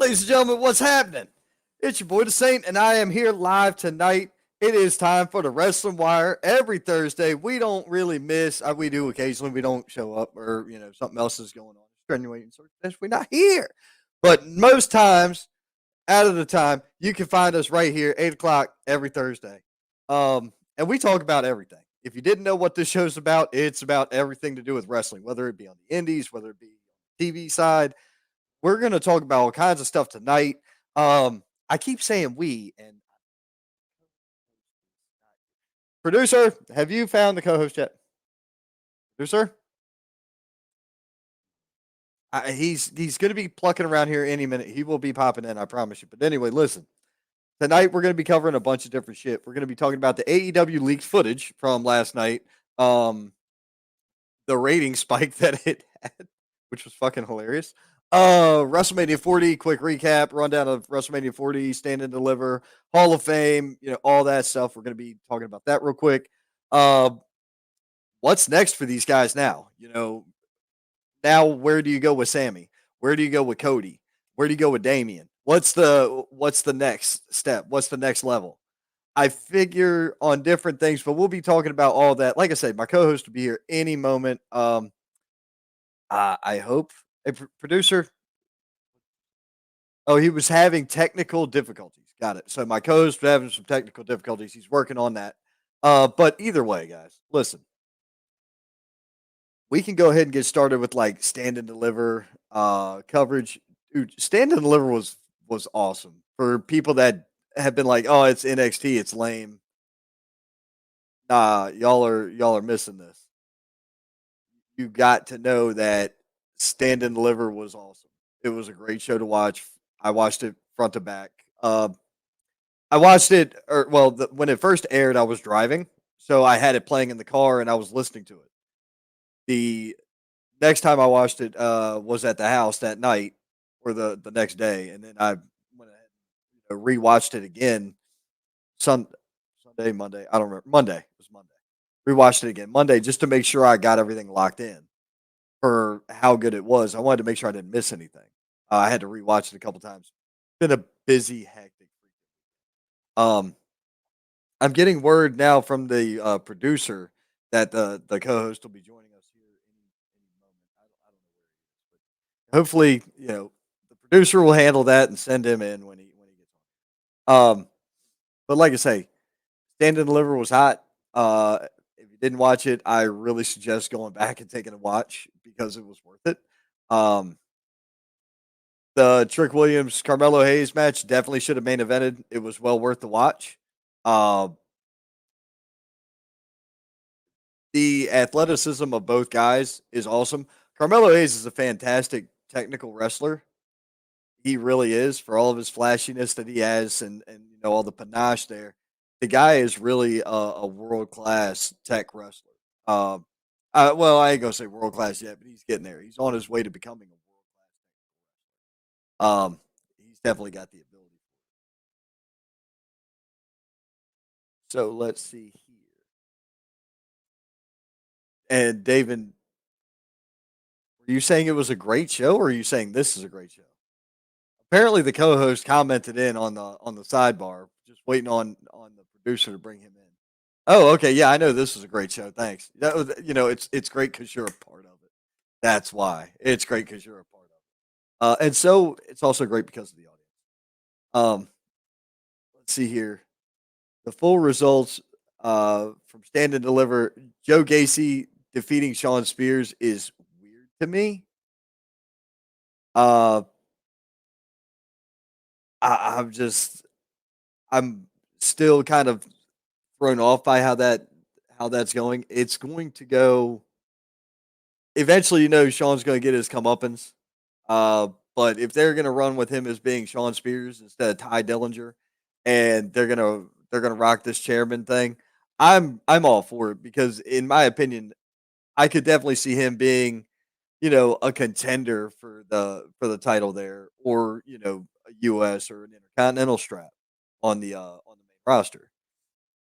Ladies and gentlemen, what's happening? It's your boy the Saint, and I am here live tonight. It is time for the Wrestling Wire. Every Thursday, we don't really miss. We do occasionally. We don't show up, or something else is going on. Extenuating circumstances. We're not here, but most times, out of the time, you can find us right here, 8 o'clock every Thursday. And we talk about everything. If you didn't know what this show's about, it's about everything to do with wrestling, whether it be on the indies, whether it be on the TV side. We're going to talk about all kinds of stuff tonight. I keep saying we, and producer, have you found the co-host yet? Producer, he's going to be plucking around here any minute. He will be popping in, I promise you. But anyway, listen. Tonight we're going to be covering a bunch of different shit. We're going to be talking about the AEW leaked footage from last night. The rating spike that it had, which was fucking hilarious. WrestleMania 40, quick recap, rundown of WrestleMania 40, Stand and Deliver, Hall of Fame, all that stuff. We're going to be talking about that real quick. What's next for these guys now? Now where do you go with Sammy? Where do you go with Cody? Where do you go with Damian? What's the next step? What's the next level? I figure on different things, but we'll be talking about all that. Like I said, my co-host will be here any moment. I hope. A producer. Oh, he was having technical difficulties. Got it. So my co-host was having some technical difficulties. He's working on that. But either way, guys, listen. We can go ahead and get started with like Stand and Deliver coverage. Dude, Stand and Deliver was awesome for people that have been like, oh, it's NXT, it's lame. Nah, y'all are missing this. You got to know that Stand and Deliver was awesome. It was a great show to watch. I watched it front to back. I watched it, when it first aired, I was driving, so I had it playing in the car and I was listening to it. The next time I watched it was at the house that night or the next day, and then I went ahead and rewatched it again. Sunday, Monday, I don't remember. Monday, it was Monday. Rewatched it again Monday just to make sure I got everything locked in for how good it was. I wanted to make sure I didn't miss anything. I had to rewatch it a couple times. Been a busy, hectic. Um, I'm getting word now from the producer that the co-host will be joining us here any moment. I don't know where he is, but hopefully, the producer will handle that and send him in when he gets on. But like I say, Stand and Deliver was hot. If you didn't watch it, I really suggest going back and taking a watch because it was worth it. Um, the Trick Williams Carmelo Hayes match definitely should have main evented. It was well worth the watch. Uh, the athleticism of both guys is awesome. Carmelo Hayes is a fantastic technical wrestler. He really is for all of his flashiness that he has and all the panache there. The guy is really a world class tech wrestler. Well, I ain't gonna say world class yet, but he's getting there. He's on his way to becoming a world class. He's definitely got the ability. So let's see here. And David, were you saying it was a great show, or are you saying this is a great show? Apparently, the co-host commented in on the sidebar, just waiting on the producer to bring him in. Oh, okay, yeah, I know this was a great show. Thanks. That was, it's great because you're a part of it. That's why it's great because you're a part of it. And so it's also great because of the audience. Let's see here. The full results from Stand and Deliver. Joe Gacy defeating Shawn Spears is weird to me. Uh, I'm just I'm still kind of thrown off by how that's going. It's going to go eventually. Sean's going to get his comeuppance. But if they're going to run with him as being Shawn Spears instead of Ty Dillinger, and they're gonna rock this chairman thing, I'm all for it because in my opinion, I could definitely see him being a contender for the title there, or a US or an intercontinental strap on the main roster.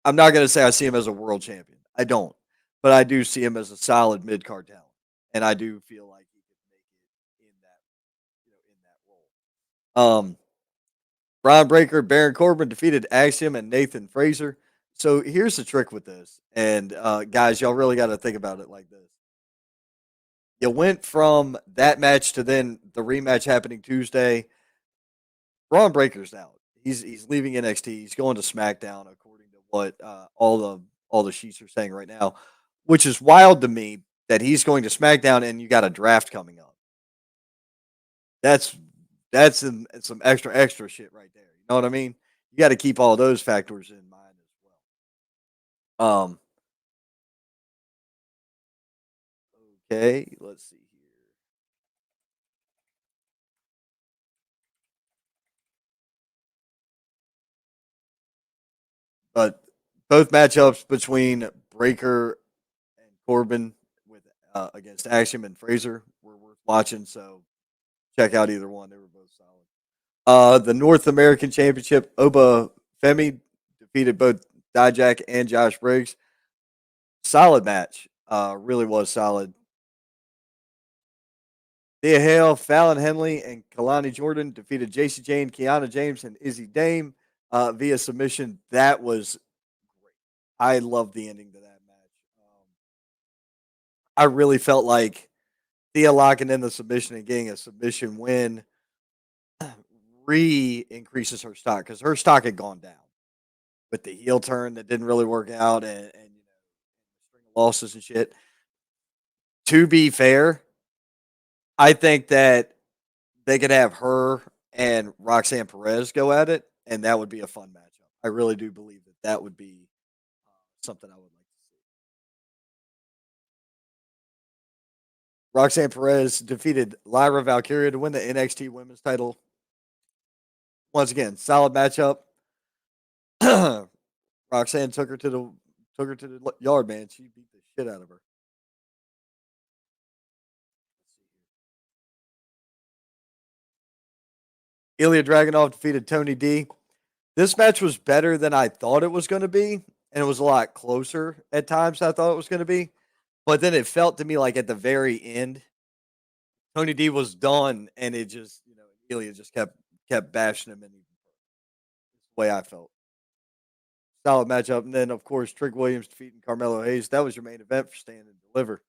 I'm not going to say I see him as a world champion. I don't, but I do see him as a solid mid card talent, and I do feel like he could make it in that in that Um, Brian Breaker, Baron Corbin defeated Axiom and Nathan Fraser. So here's the trick with this, and guys, y'all really got to think about it like this. You went from that match to then the rematch happening Tuesday. Braun Breaker's out. He's leaving NXT. He's going to SmackDown, according to what all the sheets are saying right now, which is wild to me that he's going to SmackDown and you got a draft coming up. That's that's some extra shit right there. You know what I mean? You got to keep all those factors in mind as well. Okay, let's see here. But both matchups between Breaker and Corbin with against Axiom and Fraser were worth watching. So check out either one; they were both solid. The North American Championship, Oba Femi defeated both Dijak and Josh Briggs. Solid match. Really was solid. Thea Hale, Fallon Henley, and Kalani Jordan defeated JC Jane, Kiana James, and Izzy Dame via submission. That was great. I loved the ending to that match. I really felt like Thea locking in the submission and getting a submission win increases her stock because her stock had gone down with the heel turn that didn't really work out and string of losses and shit. To be fair, I think that they could have her and Roxanne Perez go at it, and that would be a fun matchup. I really do believe that that would be something I would like to see. Roxanne Perez defeated Lyra Valkyria to win the NXT Women's Title. Once again, solid matchup. Roxanne took her to the yard, man. She beat the shit out of her. Ilya Dragunov defeated Tony D. This match was better than I thought it was going to be, and it was a lot closer at times than I thought it was going to be. But then it felt to me like at the very end, Tony D was done, and it just Ilya just kept bashing him, and the way I felt. Solid matchup, and then of course Trick Williams defeating Carmelo Hayes. That was your main event for Stand and Deliver.